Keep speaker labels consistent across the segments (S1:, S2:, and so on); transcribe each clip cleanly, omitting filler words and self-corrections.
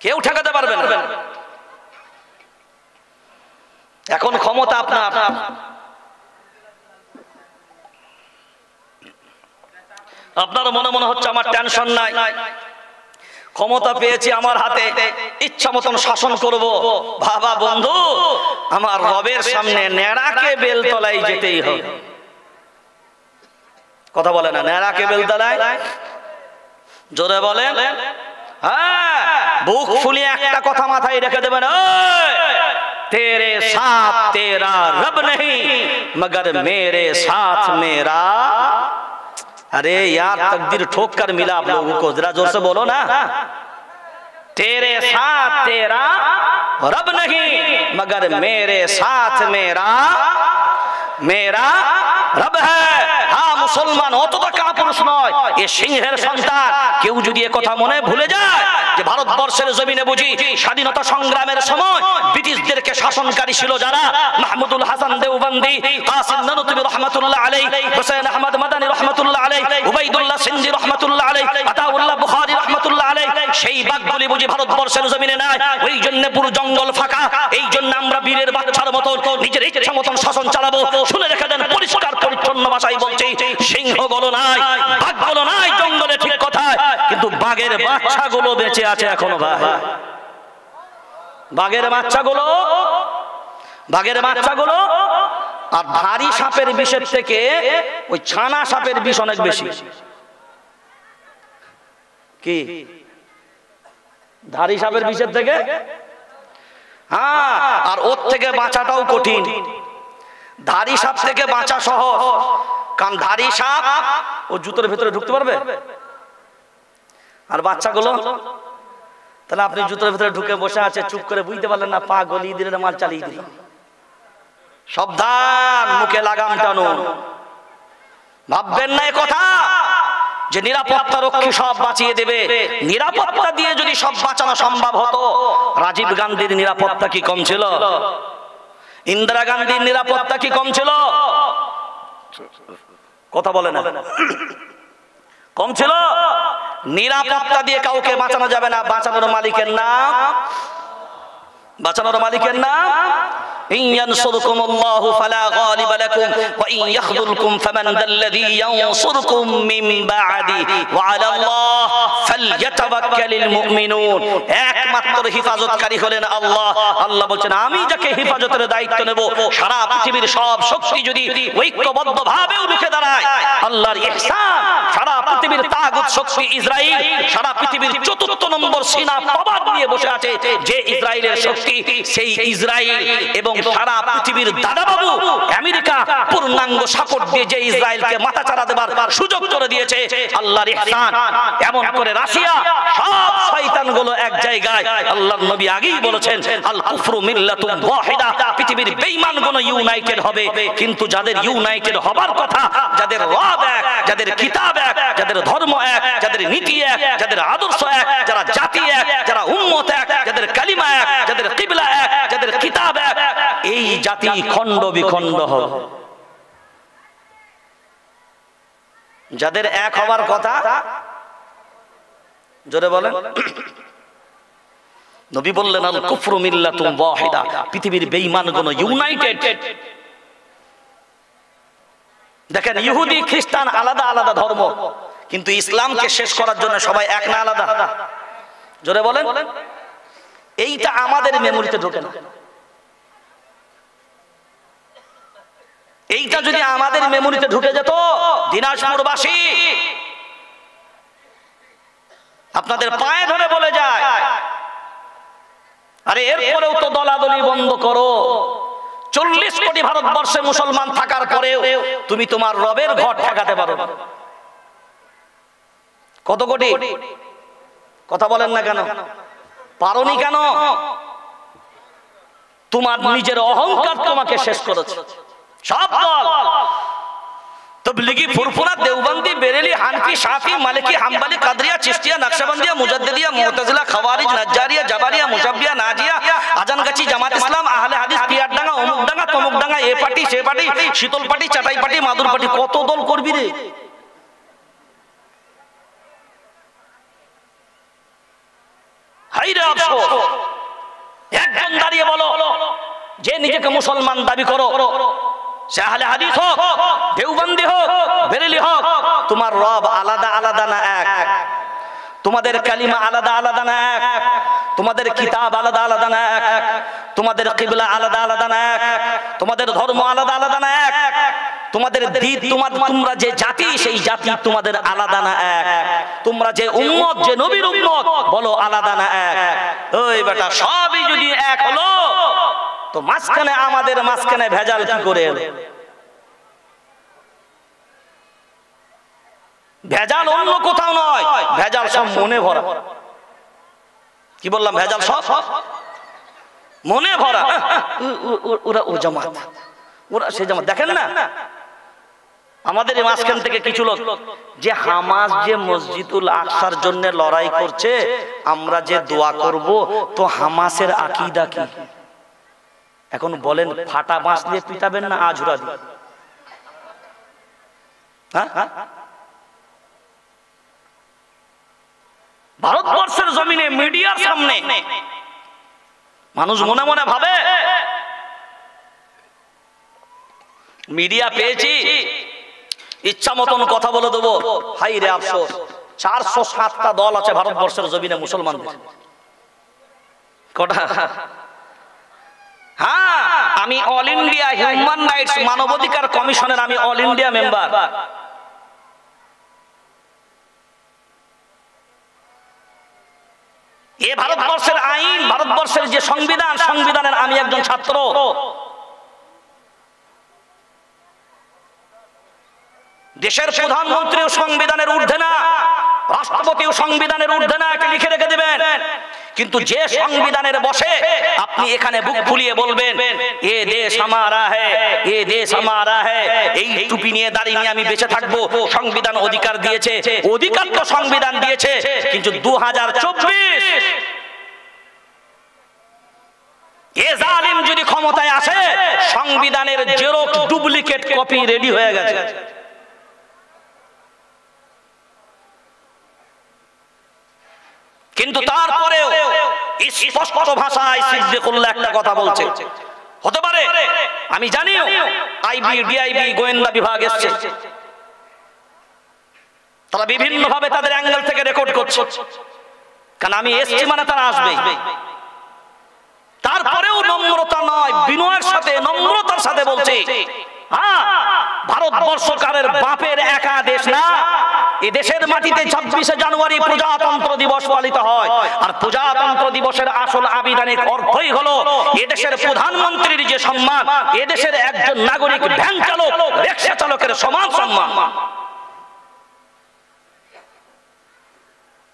S1: কেউ ঠেকাতে পারবে না। এখন ক্ষমতা আপনার, আপনার মনে হচ্ছে আমার টেনশন নাই, ক্ষমতা পেয়েছি আমার হাতে, ইচ্ছা মতন শাসন করব। বাবা বন্ধু, আমার রবের সামনে নেড়াকে বেলতলায় যেতেই হবে। কথা বলে না, নেড়াকে বেলতলায়, জোরে বলেন। হ্যাঁ, বুক ফুলিয়ে একটা কথা মাথায় রেখে দেবেন, तेरे साथ तेरा रब नहीं मगर मेरे साथ मेरा। अरे यार तकदीर ठोक कर मिला आप लोगों को, जरा जोर से बोलो ना। तेरे साथ तेरा रब नहीं मगर मेरे साथ मेरा मेरा रब है। हाँ मुसलमान অতটা কাপুরুষ নয়, এ সিংহের সন্তান। কেউ যদি এ কথা মনে ভুলে যায় যে ভারতবর্ষের জমিনে বুঝি স্বাধীনতা সংগ্রামের সময় ব্রিটিশদেরকে শাসনকারী ছিল যারা, মাহমুদুল হাসান দেওবন্দি, কাসিম নানুতুবি রহমাতুল্লাহ আলাইহি, হুসাইন আহমদ মাদানী রহমাতুল্লাহ আলাইহি, উবাইদুল্লাহ সিন্ধি রহমাতুল্লাহ আলাইহি, আতাউল্লাহ বুখারী রহমাতুল্লাহ আলাইহি, সেই বাঘগুলি বুঝি ভারতবর্ষের জমিনে নাই। ওই জন্য পুরো জঙ্গল ফাঁকা। এই জন্য আমরা বীরের বাচ্চার মতন নিজের ইচ্ছা মতন শাসন চালাবো। শুনে রেখে দেন, পরিষ্কার পরিচ্ছন্ন ভাষায় বলছি, সিংহগুলো নাই, বাঘগুলো নাই জঙ্গলে, ঠিক কথা, কিন্তু বাঘের বাচ্চাগুলো বেঁচে আছে এখনো। ভাই, বাঘের বাচ্চাগুলো, বাঘের বাচ্চাগুলো। আর ধারি সাপের বিষের থেকে ওই ছানা সাপের বিষ অনেক বেশি। কি ধারি সাপের বিষের থেকে? হ্যাঁ, আর ওর থেকে বাঁচাটাও কঠিন। ধারি সাপ থেকে বাঁচা সহজ, কারণ ধারি সাপ ও জুতোর ভেতরে ঢুকতে পারবে। আর বাচ্চাগুলো, তাহলে আপনি জুতোর ভেতরে ঢুকে বসে আছে, চুপ করে বুঝতে পারলেন না, পা গলিয়ে দিলেন, মাল চালিয়ে দিলেন। সাবধান, মুখে লাগাম টানুন। ভাববেন না এ কথা যে নিরাপত্তা রক্ষী সব বাঁচিয়ে দেবে। নিরাপত্তা দিয়ে যদি সব বাঁচানো সম্ভব হতো, রাজীব গান্ধীর নিরাপত্তা কি কম ছিল? ইন্দিরা গান্ধীর নিরাপত্তা কি কম ছিল? কথা বলে না, কম ছিল? নিরাপত্তা দিয়ে কাউকে বাঁচানো যাবে না। বাঁচানোর মালিকের নাম, বাঁচানোর মালিকের নাম إن ينصركم الله فلا غالب لكم وإن يخذلكم فمن ذا الذي ينصركم من بعده وعلى الله فليتوكل المؤمنون। একমাত্র হিফাজতকারী হলেন আল্লাহ। আল্লাহ বলেন, আমি যাকে হিফাজতের দায়িত্ব নেব, সারা পৃথিবীর সব শক্তি যদি ঐক্যবদ্ধভাবে রুখে দাঁড়ায়, আল্লাহর ইহসান, সারা পৃথিবীর তাগুত শক্তি ইসরাইল, সারা পৃথিবীর চতুর্থ নম্বর সিনা প্রবাদ নিয়ে বসে আছে যে ইসরায়েলের শক্তি, সেই ইসরায়েল এবং সারা পৃথিবীর দাদাবাবু আমেরিকা পূর্ণাঙ্গ সাপোর্ট দিয়ে যে ইসরায়েলকে মাথাচাড়া দেবার সুযোগ করে দিয়েছে, আল্লাহর ইহসান। এমন করে রাশিয়া, সব শয়তানগুলো এক জায়গায়। আল্লাহর নবী আগেই বলেছেন, আল কুফরু মিল্লাতুন ওয়াহিদা, পৃথিবীর বেঈমানগুলো ইউনাইটেড হবে, কিন্তু যাদের ইউনাইটেড হবার কথা, যাদের রব এক, যাদের কিতাব এক, যাদের ধর্ম এক, যাদের নীতি এক, যাদের আদর্শ এক, যারা জাতি এক, যারা উম্মত এক, যাদের কালিমা এক, যাদের কিবলা এক, যাদের কিতাব এক, এই জাতি খণ্ড বিখণ্ড হবে। যাদের এক হবার কথা, জোরে বলেন। নবী বললেন, আল কুফরু মিল্লাতুন ওয়াহিদা, পৃথিবীর বেঈমানগুলো ইউনাইটেড। দেখেন, ইহুদি খ্রিস্টান আলাদা আলাদা ধর্ম, কিন্তু ইসলামকে শেষ করার জন্য সবাই এক না আলাদা? জোরে বলেন। এইটা আমাদের মেমোরিতে ঢোকে না। এইটা যদি আমাদের মেমোরিতে ঢুকে যেত, দিনাজপুরবাসী আপনাদের পায়ে ধরে বলে যায়, আরে এরপরেও তো দলাদলি বন্ধ করো। 40 কোটি ভারতবর্ষে মুসলমান থাকার পরেও তুমি তোমার রবের ঘর ঠেকাতে পারো না। কত কোটি? কথা বলেন না কেন? পারোনি কেন? তোমার নিজের অহংকার তোমাকে শেষ করেছে। সব দল, তবলিগি, ফুরফুরা, দেওবন্দি, বেরেলি, হানফি, শাফি, মালিকি, হাম্বলি, কাদরিয়া, চিশতিয়া, নকশবন্দিয়া, মুজাদ্দিদিয়া, মু'তাজিলা, খাওয়ারিজ, নাজ্জারিয়া, জাবারিয়া, মুশাব্বিয়া, নাজিয়া, আজানগাছি, জামাত ইসলাম, আহলে হাদিস, পিয়ারডাঙ্গা, অমুকডাঙ্গা, তমুকডাঙ্গা, এ পার্টি, সে পার্টি, শীতল পার্টি, চাটাই পার্টি, মাদুর পার্টি, কত দল করবি রে? হাইরে আফসোস, একজন দাঁড়িয়ে বলো যে নিজেকে মুসলমান দাবি করো, সে আহলে হাদিস হোক, দেওবন্দি হোক, বেরেলি হোক, তোমার রব আলাদা আলাদা না এক? তোমাদের কালিমা আলাদা আলাদা না এক? তোমাদের কিতাব আলাদা আলাদা না এক? তোমাদের কিবলা আলাদা আলাদা না এক? তোমাদের ধর্ম আলাদা আলাদা না এক? তোমাদের দ্বীপ, তোমরা যে জাতি, সেই জাতি তোমাদের আলাদা না এক? তোমরা যে উম্মত, যে নবীর উম্মত, বলো আলাদা না এক? ওই বেটা, সবই যদি এক হলো তো মাঝখানে আমাদের মাঝখানে ভেজাল কি করে এলো? ভেজাল অন্য কোথাও নয়, ভেজাল সব মনে ভরা। কি বললাম? ভেজাল সব মনে ভরা। ওরা ও জামাত, ওরা সে জামাত। দেখেন না আমাদের এই মাঝখান থেকে কিছু লোক যে হামাস যে মসজিদুল আকসার জন্য লড়াই করছে, আমরা যে দোয়া করব, তো হামাসের আকীদা কি? এখন বলেন, ফাটা বাঁশ দিয়ে পিটাবেন না আজুরা দিয়ে? হ্যাঁ, ভারতবর্ষের জমিনে মিডিয়ার সামনে মানুষ মনে মনে ভাবে মিডিয়া পেয়েছি, ইচ্ছা মতন কথা বলে দেবো। হাই রে আফসোস, 407টা দল আছে ভারতবর্ষের জমিনে মুসলমানদের। কটা? হ্যাঁ, আমি অল ইন্ডিয়া হিউম্যান রাইটস মানবাধিকার কমিশনের আমি অল ইন্ডিয়া মেম্বার। এ ভারতবর্ষের আইন, ভারতবর্ষের যে সংবিধান, সংবিধানের আমি একজন ছাত্র। দেশের প্রধানমন্ত্রীও সংবিধানের ঊর্ধ্বে না, রাষ্ট্রপতিও সংবিধানের ঊর্ধ্বে না, এটা লিখে রেখে দিবেন। কিন্তু যে সংবিধানের বসে আপনি এখানে বুক ফুলিয়ে বলবেন এ দেশ আমারা হ্যায়, এ দেশ আমারা হ্যায়, এই টুপি নিয়ে দাঁড়িয়ে নিয়ে আমি বেঁচে থাকবো, সংবিধান অধিকার দিয়েছে। অধিকার তো সংবিধান দিয়েছে, কিন্তু 2024 এ জালিম যদি ক্ষমতায় আসে, সংবিধানের জেরক্স ডুপ্লিকেট কপি রেডি হয়ে গেছে। কিন্তু তারপরেও স্পষ্ট ভাষায় সিদ্দিকুল্লাহ একটা কথা বলছে, হতে পারে আমি জানিও আইবি, ডিআইবি, গোয়েন্দা বিভাগ এসছে, তারা বিভিন্ন ভাবে তাদের অ্যাঙ্গেল থেকে রেকর্ড করছে, কারণ আমি এসছি মানে তারা আসবে। তারপরেও নম্রতা নয়, বিনয়ের সাথে, নম্রতার সাথে বলছে, হ্যাঁ, ভারতবর্ষ কারের বাপের একা দেশ না। এ দেশের মাটিতে 26শে জানুয়ারি প্রজাতন্ত্র দিবস পালিত হয়, আর প্রজাতন্ত্র দিবসের আসল আবিধানিক অর্থই হলো এ দেশের প্রধানমন্ত্রীর যে সম্মান, এ দেশের একজন নাগরিক ভ্যান চালক, রিকশা চালকের সমান সম্মান।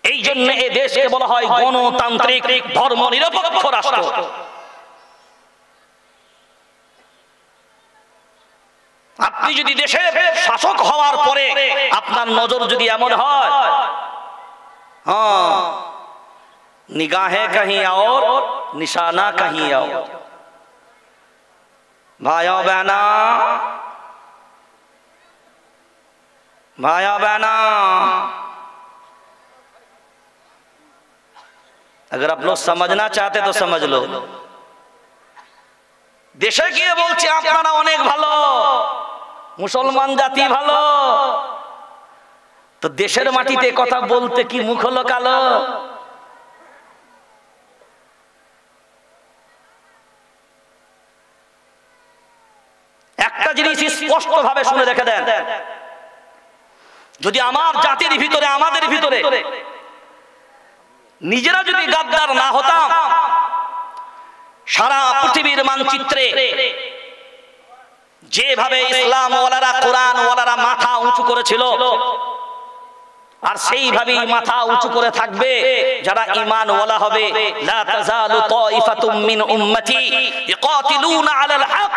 S1: এই জন্য এ দেশকে বলা হয় গণতান্ত্রিক ধর্ম নিরপেক্ষ রাষ্ট্র। আপনি যদি দেশের শাসক হওয়ার পরে আপনার নজর যদি এমন হয়, হ্যাঁ, নিগাহে কहीं और निशाना कहीं और, भाइयों बहना, भाइयों बहना, अगर आप लोग समझना चाहते तो समझ लो। দেশে গিয়ে বলছে আপনারা অনেক ভালো, মুসলমান জাতি ভালো, তো দেশের মাটিতে কথা বলতে কি মুখ হলো কালো? একটা জিনিস স্পষ্ট ভাবে শুনে রেখে দেন, যদি আমার জাতির ভিতরে, আমাদের ভিতরে নিজেরা যদি গাদ্দার না হতাম, সারা পৃথিবীর মানচিত্রে যেভাবে ইসলাম ওয়ালারা, কোরআন ওয়ালারা মাথা উঁচু করেছিল, আর সেইভাবেই মাথা উঁচু করে থাকবে যারা ঈমান ওয়ালা হবে। লা তাযালু তাইফাতুম মিন উম্মতি ইয়াকাতিলুনা আলাল হক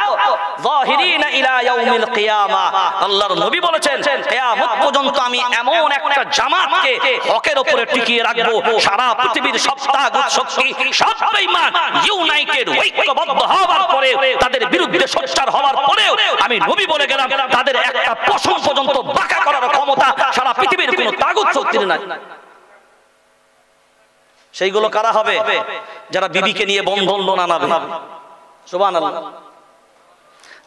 S1: যাহিরিনা ইলা ইয়াউমিল কিয়ামা। আল্লাহর নবী বলেছেন, কিয়ামত পর্যন্ত আমি এমন একটা জামাতকে হকের উপরে টিকিয়ে রাখবো, সারা পৃথিবীর সব তাগুত শক্তি, সব বেঈমান ইউনাইটেড, ঐক্যবদ্ধ হওয়ার পরে, তাদের বিরুদ্ধে সোচ্চার হওয়ার পরেও আমি নবী বলে গেলাম, তাদের একটা পশম পর্যন্ত বাঁকা করার ক্ষমতা সারা পৃথিবীর কোনো তাগুত শক্তির নাই। সেইগুলো কারা হবে? যারা বিবিকে নিয়ে বন্ধন লোন আনাবে। সুবহানাল্লাহ।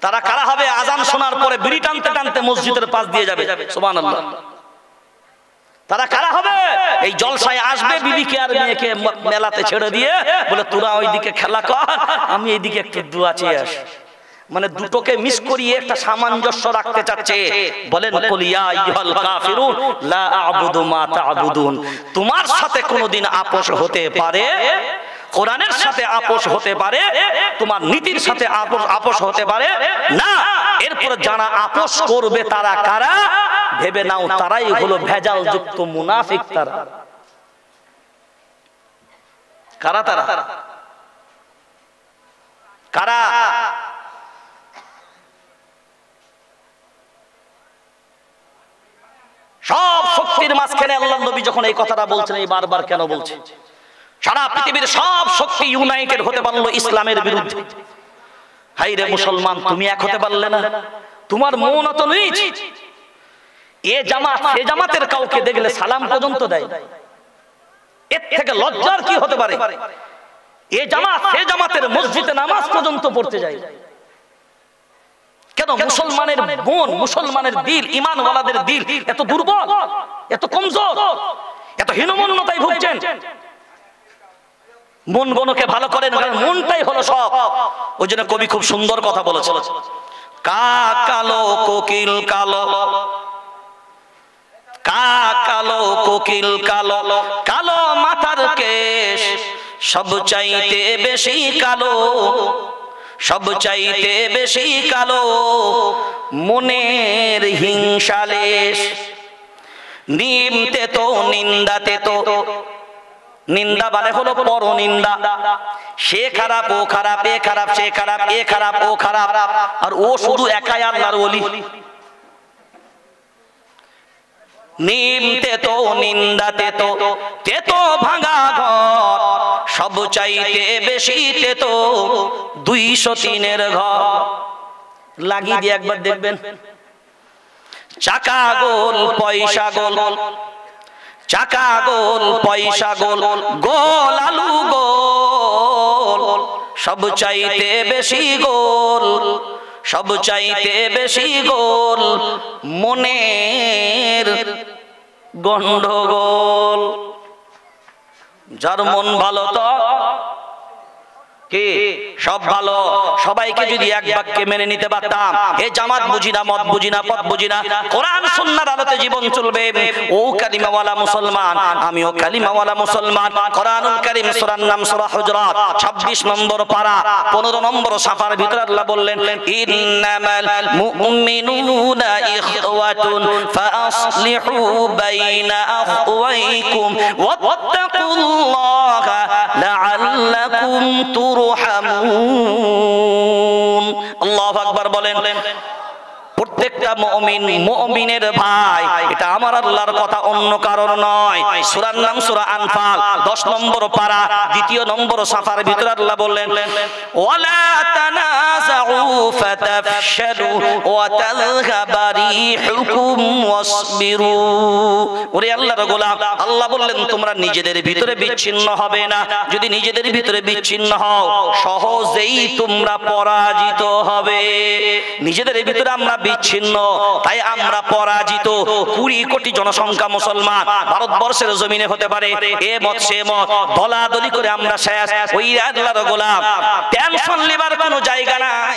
S1: তারা কারা হবে? আজান শোনার পরে বিড়ি টানতে টানতে মসজিদের পাশ দিয়ে যাবে। সুবহানাল্লাহ। তারা কারা হবে? এই জলসায় আসবে, বিবিকে আর মেয়েকে মেলাতে ছেড়ে দিয়ে বলে তোরা ওইদিকে খেলা কর, আমি এইদিকে একটু দোয়া চেয়ে আসি। মানে দুটোকে মিস করিয়ে একটা সামঞ্জস্য রাখতে চাচ্ছে। বলেন কুল ইয়া আইয়ুহাল কাফিরুন লা আ'বুদু মা তা'বুদুন। তোমার সাথে কোনোদিন আপোষ হতে পারে, কোরআনের সাথে আপোষ হতে পারে, তোমার নীতির সাথে আপোষ হতে পারে না। এরপর যারা আপোষ করবে তারা কারা? ভেবে নাও তারাই হলো ভেজাল যুক্ত মুনাফিক। তারা কারা? তারা কারা? সব শক্তির মাঝখানে আল্লাহর নবী যখন এই কথাটা বলছেন, এই বারবার কেন বলছেন? সারা পৃথিবীর সব শক্তি ইউনাইটেড হতে পারলো ইসলামের বিরুদ্ধে। হাই রে মুসলমান, তুমি এক হতে পারলে না? তোমার মন অত নীচ। এ জামাত সে জামাতের কাউকে দেখলে সালাম পর্যন্ত দেয়। এর থেকে লজ্জার কি হতে পারে? এ জামাত সে জামাতের মসজিদে নামাজ পর্যন্ত পড়তে যায়। কেন? মুসলমানের মন, মুসলমানের দিল, ঈমানওয়ালাদের দিল এত দুর্বল, এত কমজোর, এত হীনমন্যতায় ভুগছেন। মন গণকে ভালো করেন, কারণ মনটাই হলো সব। ওই জন্য কবি খুব সুন্দর কথা বলেছিল, কাক কালো কোকিল কালো, কাক কালো কোকিল কালো, কালো মাথার কেশ সব চাইতে বেশি কালো, সব চাইতে বেশি কালো মনের হিংসালেশ। নিমতে তো নিন্দাতে তো, নিন্দা মানে হলো পর নিন্দা। সে খারাপ, ও খারাপ, এ খারাপ, সে খারাপ, এ খারাপ, ও খারাপ, আর ও শুধু একাই আল্লাহর ওলি। নিমতে তো নিন্দাতে তো, তে তো ভাঙা ঘর সব চাইতে বেশি তে তো 203-এর ঘর। লাগিয়ে দিয়ে একবার দেখবেন, চাকা গোল পয়সা গোল, চাকা গোল পয়সা গোল, গোল আলু গোল সব চাইতে বেশি গোল, সব চাইতে বেশি গোল মনের গন্ডগোল। যার মন ভালো তো কি সব ভালো। সবাইকে যদি এক বাক্যে মেনে নিতে পারতাম, এ জামাত বুঝি না, মত বুঝি না, পথ বুঝি না, কোরআন সুন্নাহর আলোতে জীবন চলবে, ও কালিমাওয়ালা মুসলমান, আমিও কালিমাওয়ালা মুসলমান। কোরআনুল কারীম সূরার নাম সূরা হুজুরাত 26 নম্বর পারা 15 নম্বর সাফার ভিতরে আল্লাহ বললেন, ইন্নামাল মুমিনুনা ইখওয়াতুন ফাআসলিহু বাইনা আখওয়াইকুম ওয়াত্তাকুল্লাহা লাআল্লাকুম তুরহামুন। আল্লাহু আকবার বলেন। প্রত্যেকটা মুমিন মুমিনের ভাই, এটা আমার আল্লাহর কথা, অন্য কারণ নয়। সূরার নাম সূরা আনফাল 10 নম্বর পারা 2 নম্বর সাফার ভিতরে আল্লাহ বললেন, ওয়ালা তানাযাউ ফাতাফশালু ওয়া তাযহাবা রিহুকুম ওয়াসবিরু। ওরে আল্লাহর গোলাম, আল্লাহ বললেন তোমরা নিজেদের ভিতরে বিচ্ছিন্ন হবে না। যদি নিজেদের ভিতরে বিচ্ছিন্ন হও, সহজেই তোমরা পরাজিত হবে। নিজেদের ভিতরে আমরা বিচ্ছিন্ন, তাই আমরা পরাজিত। 20 কোটি জনসংখ্যা মুসলমান ভারতবর্ষের জমিনে হতে পারে, এ মত সে মত, দলাদলি করে আমরা শেষ। ওই আল্লাহর গোলাম, টেনশন লিবার কোনো জায়গা নাই।